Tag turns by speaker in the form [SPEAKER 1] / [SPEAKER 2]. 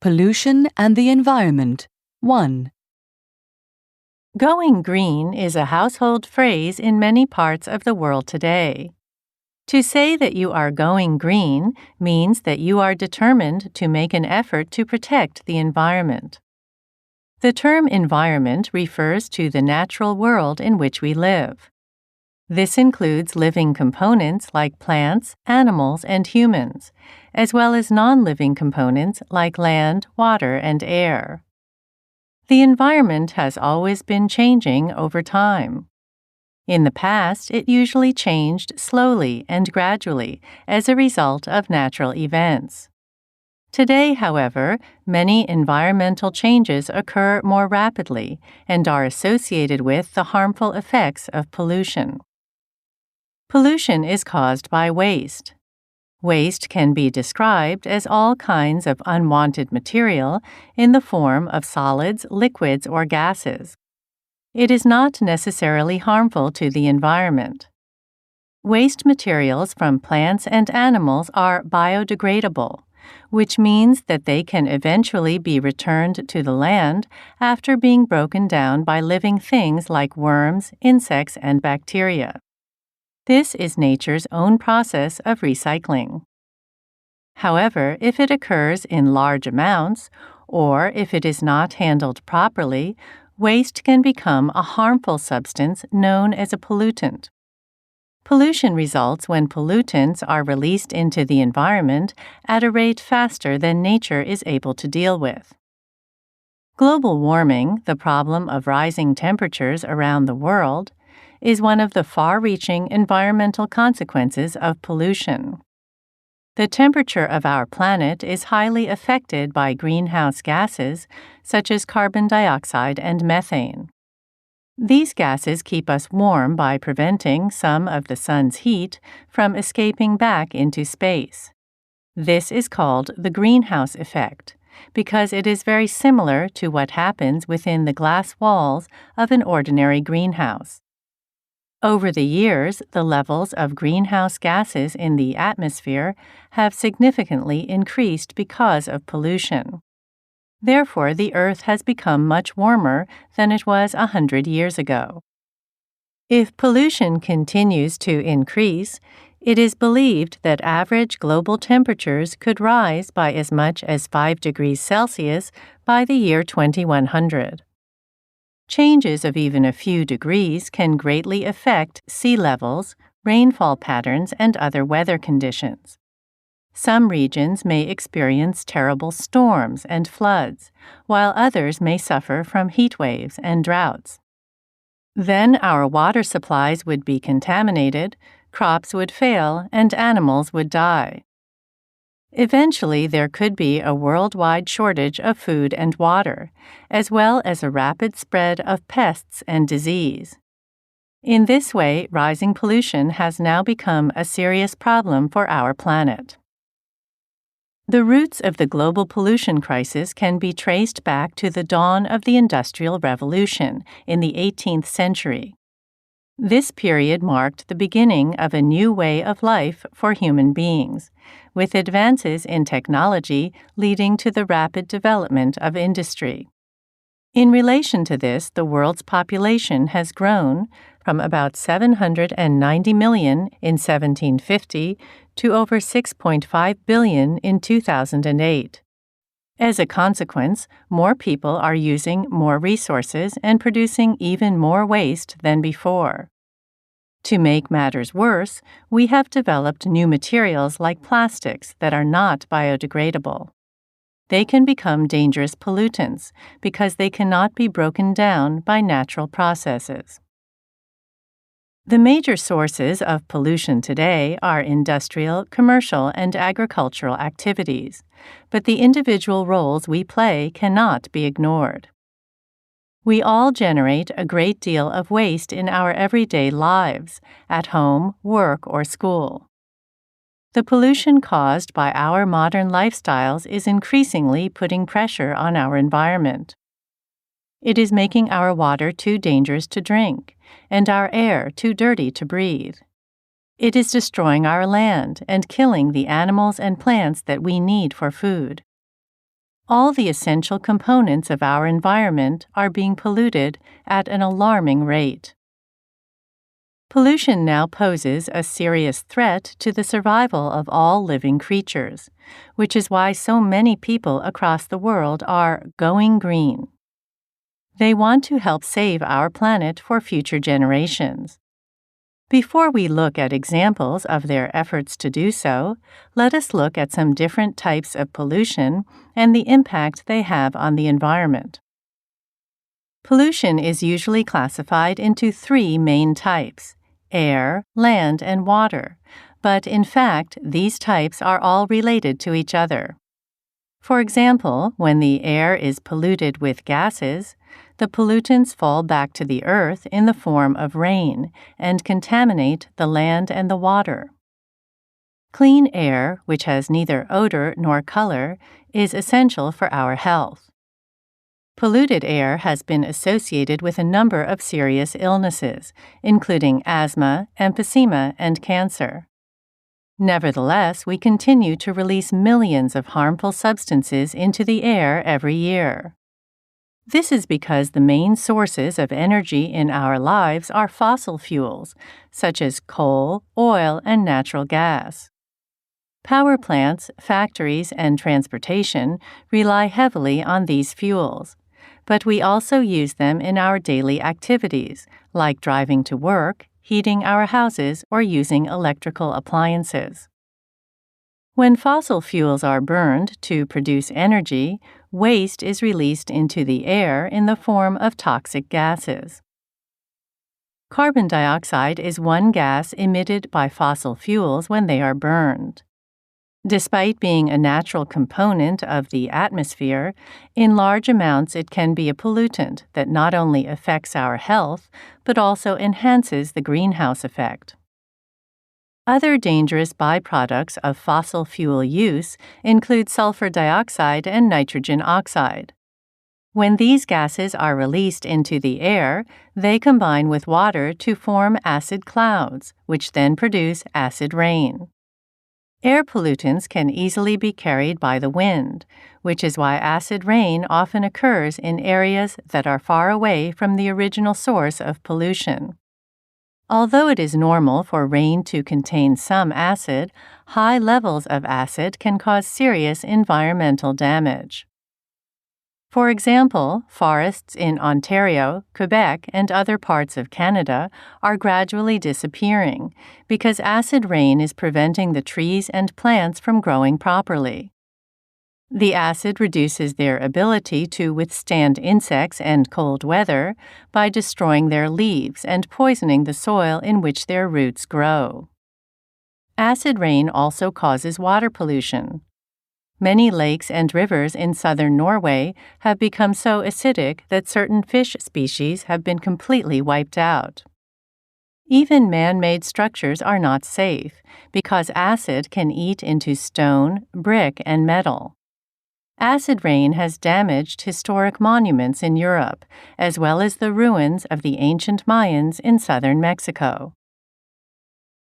[SPEAKER 1] Pollution and the Environment. 1.
[SPEAKER 2] Going green is a household phrase in many parts of the world today. To say that you are going green means that you are determined to make an effort to protect the environment. The term environment refers to the natural world in which we live. This includes living components like plants, animals, and humans, as well as non-living components like land, water, and air. The environment has always been changing over time. In the past, it usually changed slowly and gradually as a result of natural events. Today, however, many environmental changes occur more rapidly and are associated with the harmful effects of pollution. Pollution is caused by waste. Waste can be described as all kinds of unwanted material in the form of solids, liquids, or gases. It is not necessarily harmful to the environment. Waste materials from plants and animals are biodegradable, which means that they can eventually be returned to the land after being broken down by living things like worms, insects, and bacteria. This is nature's own process of recycling. However, if it occurs in large amounts, or if it is not handled properly, waste can become a harmful substance known as a pollutant. Pollution results when pollutants are released into the environment at a rate faster than nature is able to deal with. Global warming, the problem of rising temperatures around the world, is one of the far-reaching environmental consequences of pollution. The temperature of our planet is highly affected by greenhouse gases such as carbon dioxide and methane. These gases keep us warm by preventing some of the sun's heat from escaping back into space. This is called the greenhouse effect because it is very similar to what happens within the glass walls of an ordinary greenhouse. Over the years, the levels of greenhouse gases in the atmosphere have significantly increased because of pollution. Therefore, the Earth has become much warmer than it was 100 years ago. If pollution continues to increase, it is believed that average global temperatures could rise by as much as 5 degrees Celsius by the year 2100. Changes of even a few degrees can greatly affect sea levels, rainfall patterns, and other weather conditions. Some regions may experience terrible storms and floods, while others may suffer from heat waves and droughts. Then our water supplies would be contaminated, crops would fail, and animals would die. Eventually, there could be a worldwide shortage of food and water, as well as a rapid spread of pests and disease. In this way, rising pollution has now become a serious problem for our planet. The roots of the global pollution crisis can be traced back to the dawn of the Industrial Revolution in the 18th century. This period marked the beginning of a new way of life for human beings, with advances in technology leading to the rapid development of industry. In relation to this, the world's population has grown from about 790 million in 1750 to over 6.5 billion in 2008. As a consequence, more people are using more resources and producing even more waste than before. To make matters worse, we have developed new materials like plastics that are not biodegradable. They can become dangerous pollutants because they cannot be broken down by natural processes. The major sources of pollution today are industrial, commercial, and agricultural activities, but the individual roles we play cannot be ignored. We all generate a great deal of waste in our everyday lives, at home, work, or school. The pollution caused by our modern lifestyles is increasingly putting pressure on our environment. It is making our water too dangerous to drink, and our air too dirty to breathe. It is destroying our land and killing the animals and plants that we need for food. All the essential components of our environment are being polluted at an alarming rate. Pollution now poses a serious threat to the survival of all living creatures, which is why so many people across the world are going green. They want to help save our planet for future generations. Before we look at examples of their efforts to do so, let us look at some different types of pollution and the impact they have on the environment. Pollution is usually classified into three main types: air, land, and water, but in fact, these types are all related to each other. For example, when the air is polluted with gases, the pollutants fall back to the earth in the form of rain and contaminate the land and the water. Clean air, which has neither odor nor color, is essential for our health. Polluted air has been associated with a number of serious illnesses, including asthma, emphysema, and cancer. Nevertheless, we continue to release millions of harmful substances into the air every year. This is because the main sources of energy in our lives are fossil fuels, such as coal, oil, and natural gas. Power plants, factories, and transportation rely heavily on these fuels, but we also use them in our daily activities, like driving to work, heating our houses, or using electrical appliances. When fossil fuels are burned to produce energy, waste is released into the air in the form of toxic gases. Carbon dioxide is one gas emitted by fossil fuels when they are burned. Despite being a natural component of the atmosphere, in large amounts it can be a pollutant that not only affects our health, but also enhances the greenhouse effect. Other dangerous byproducts of fossil fuel use include sulfur dioxide and nitrogen oxide. When these gases are released into the air, they combine with water to form acid clouds, which then produce acid rain. Air pollutants can easily be carried by the wind, which is why acid rain often occurs in areas that are far away from the original source of pollution. Although it is normal for rain to contain some acid, high levels of acid can cause serious environmental damage. For example, forests in Ontario, Quebec, and other parts of Canada are gradually disappearing because acid rain is preventing the trees and plants from growing properly. The acid reduces their ability to withstand insects and cold weather by destroying their leaves and poisoning the soil in which their roots grow. Acid rain also causes water pollution. Many lakes and rivers in southern Norway have become so acidic that certain fish species have been completely wiped out. Even man-made structures are not safe because acid can eat into stone, brick, and metal. Acid rain has damaged historic monuments in Europe, as well as the ruins of the ancient Mayans in southern Mexico.